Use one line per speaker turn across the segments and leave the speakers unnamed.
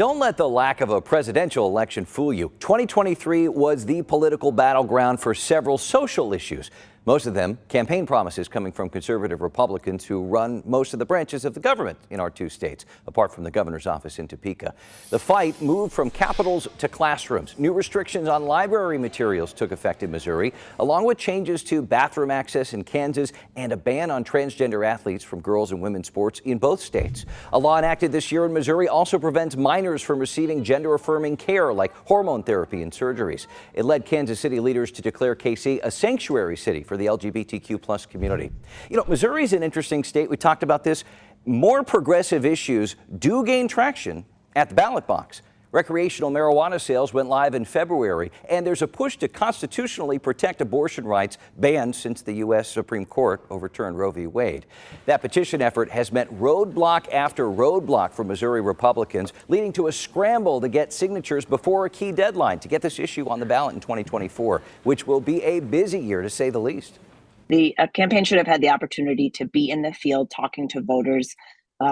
Don't let the lack of a presidential election fool you. 2023 was the political battleground for several social issues. Most of them campaign promises coming from conservative Republicans who run most of the branches of the government in our two states, apart from the governor's office in Topeka. The fight moved from capitals to classrooms. New restrictions on library materials took effect in Missouri, along with changes to bathroom access in Kansas and a ban on transgender athletes from girls and women's sports in both states. A law enacted this year in Missouri also prevents minors from receiving gender-affirming care like hormone therapy and surgeries. It led Kansas City leaders to declare KC a sanctuary city for the LGBTQ plus community. You know, Missouri is an interesting state. We talked about this. More progressive issues do gain traction at the ballot box. Recreational marijuana sales went live in February, and there's a push to constitutionally protect abortion rights banned since the U.S. Supreme Court overturned Roe v. Wade. That petition effort has met roadblock after roadblock for Missouri Republicans, leading to a scramble to get signatures before a key deadline to get this issue on the ballot in 2024, which will be a busy year to say the least.
The campaign should have had the opportunity to be in the field talking to voters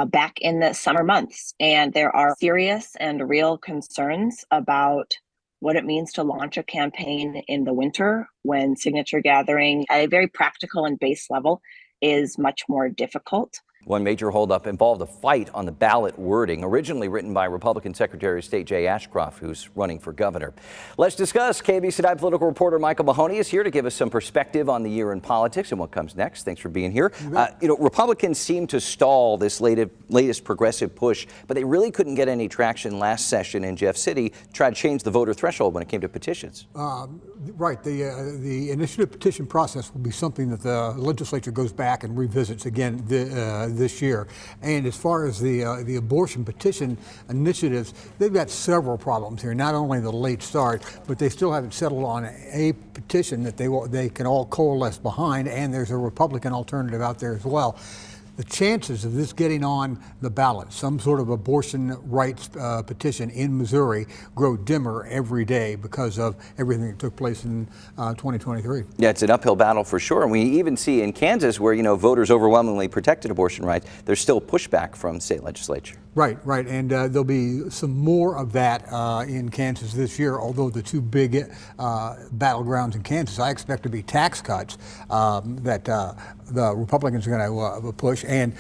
back in the summer months. And there are serious and real concerns about what it means to launch a campaign in the winter when signature gathering at a very practical and base level is much more difficult.
One major holdup involved a fight on the ballot wording, originally written by Republican Secretary of State Jay Ashcroft, who's running for governor. Let's discuss. KBC9 political reporter Michael Mahoney is here to give us some perspective on the year in politics and what comes next. Thanks for being here. Republicans seem to stall this latest progressive push, but they really couldn't get any traction last session in Jeff City to try to change the voter threshold when it came to petitions.
Right. The initiative petition process will be something that the legislature goes back and revisits again this year. And as far as the abortion petition initiatives, they've got several problems here. Not only the late start, but they still haven't settled on a petition that they can all coalesce behind. And there's a Republican alternative out there as well. The chances of this getting on the ballot, some sort of abortion rights petition in Missouri, grow dimmer every day because of everything that took place in 2023. Yeah,
it's an uphill battle for sure. And we even see in Kansas where, voters overwhelmingly protected abortion rights, there's still pushback from the state legislature.
Right. And there'll be some more of that in Kansas this year, although the two big battlegrounds in Kansas I expect to be tax cuts that the Republicans are going to push. And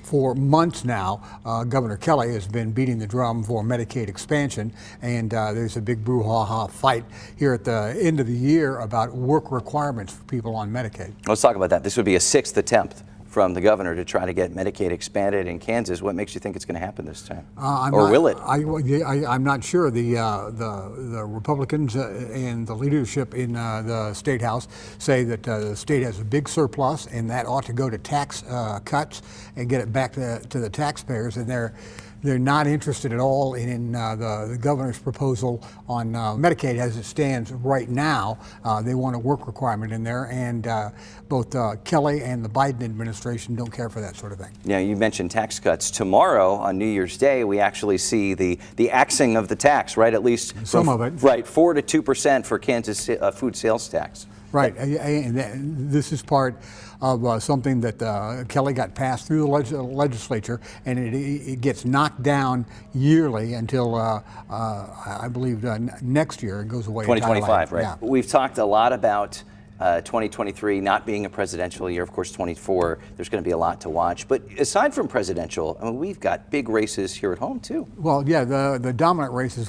for months now, Governor Kelly has been beating the drum for Medicaid expansion. And there's a big brouhaha fight here at the end of the year about work requirements for people on Medicaid.
Let's talk about that. This would be a sixth attempt from the governor to try to get Medicaid expanded in Kansas. What makes you think it's going to happen this time? Will it?
I'm not sure. The Republicans and the leadership in the State House say that the state has a big surplus and that ought to go to tax cuts and get it back to the taxpayers. And they're not interested at all in the governor's proposal on Medicaid as it stands right now. They want a work requirement in there, and both Kelly and the Biden administration don't care for that sort of thing.
Yeah, you mentioned tax cuts. Tomorrow on New Year's Day, we actually see the axing of the tax, right? At least
some of it.
Right, 4 to 2% for Kansas food sales tax.
Right, and this is part of something that Kelly got passed through the legislature, and it gets knocked down yearly until I believe next year it goes away.
2025, right?
Yeah.
We've talked a lot about 2023 not being a presidential year. Of course, 24, there's going to be a lot to watch. But aside from presidential, we've got big races here at home, too.
Well, yeah, the dominant race is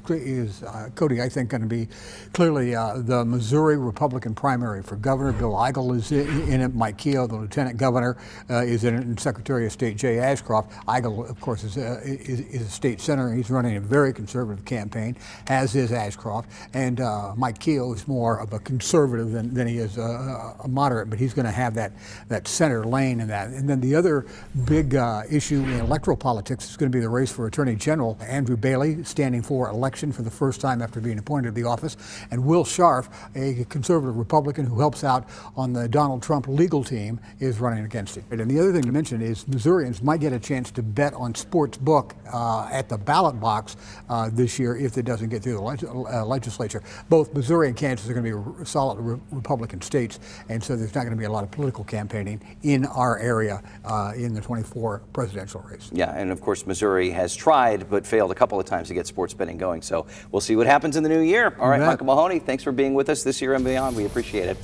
Cody, I think, going to be clearly the Missouri Republican primary for governor. Bill Eigel is in it. Mike Keogh, the lieutenant governor, is in it, and Secretary of State Jay Ashcroft. Eigel, of course, is a state senator. He's running a very conservative campaign, as is Ashcroft. And Mike Keogh is more of a conservative than he is a moderate, but he's going to have that center lane in that. And then the other big issue in electoral politics is going to be the race for Attorney General. Andrew Bailey standing for election for the first time after being appointed to the office, and Will Scharf, a conservative Republican who helps out on the Donald Trump legal team, is running against him. And the other thing to mention is Missourians might get a chance to bet on sports book at the ballot box this year if it doesn't get through the legislature. Both Missouri and Kansas are going to be solid Republican States, and so there's not going to be a lot of political campaigning in our area in the 24 presidential race.
Yeah, and of course, Missouri has tried but failed a couple of times to get sports betting going. So we'll see what happens in the new year. All right,
bet.
Michael Mahoney, thanks for being with us this year and beyond. We appreciate it.